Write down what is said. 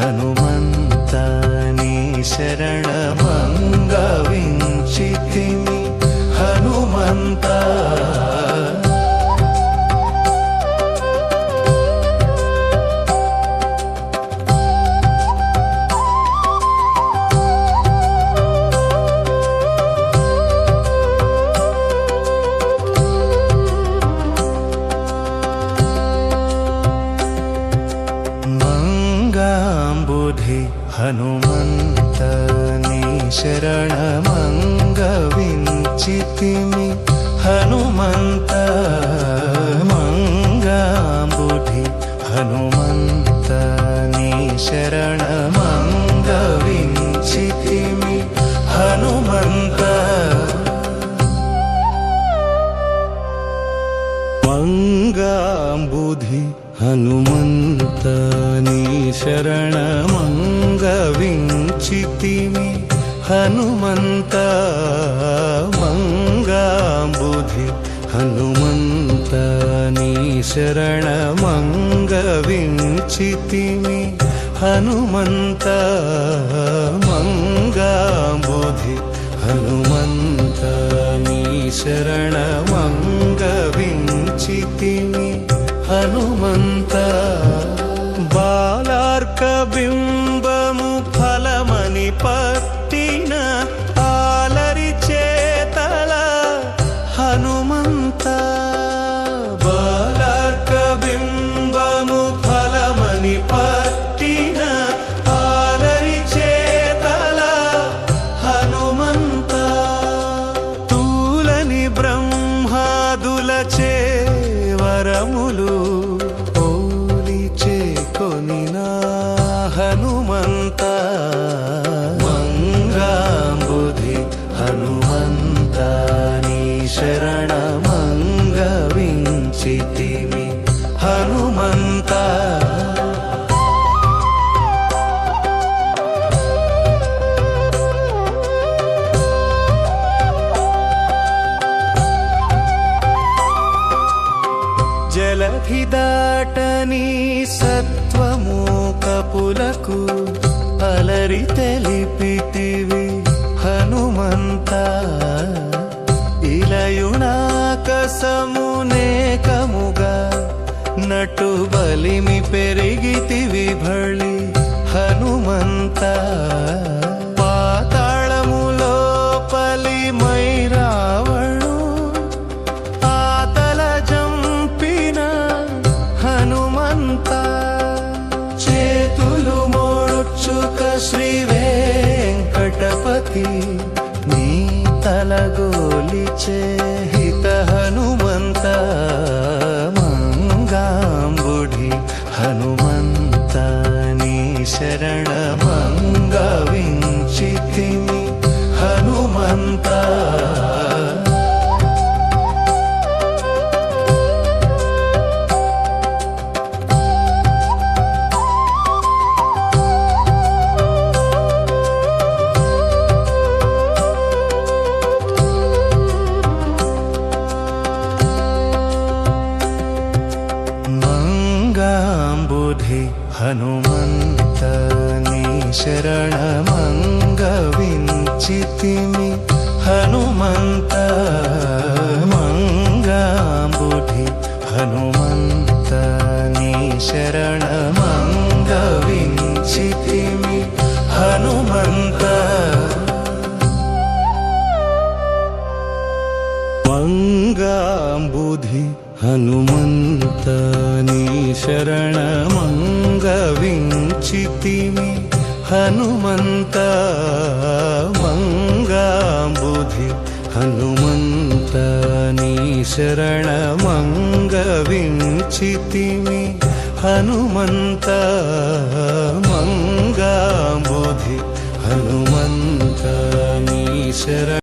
హనుమంత నీ శరణమంగవించితిమి హనుమంత హనుమంత నీ శరణమంగవించితిమి హనుమంత మంగాంబుధి హనుమంత నీ శరణమంగవించితిమి హనుమంత మంగాంబుధి హనుమంత నీ శరణమంగవించితిమి హనుమంత మంగాంబుధి హనుమంత నీ శరణమంగవించితిమి హనుమంత మంగాంబుధి హనుమంత నీ శరణమంగవించితిమి హనుమంత బాలార్క బింబము ఫలమని పట్టిన ఆలరి చేతల హనుమంత బాలార్క బింబము ఫలమని పట్టిన ఆలరి చేతల హనుమంత తూలని బ్రహ్మాదులచే వరములు ఓలిచే కొనినా హనుమంత మంగాంబుధి హనుమంత నీ శరణమంగవించితిమి హనుమంత జలధి దాటని సత్వము కపులకు అలరి తెలిపితివి హనుమంత ఇలయుణాకసమునేకముగా నటు బలిమి పెరిగితివి భళి హనుమంత పాతాళములో పలి మైరావణు హనుమంత చేతులు మోడ్చుక శ్రీ వెంకటపతి నీ తలగోలిచే హిత హనుమంత మంగాంబుధి హనుమంత నీ శరణమంగవించితిమి హనుమంత మంగాంబుధి హనుమంత నీ శరణమంగవించితిమి హనుమంత మంగాంబుధి హనుమంత నీ శరణమంగవించితిమి హనుమంత మంగాంబుధి హనుమంత నీ శరణమంగవించితిమి హనుమంత మంగాంబుధి హనుమంత నీ శరణమంగవించితిమి హనుమంత మంగాంబుధి హనుమంత నీ శరణ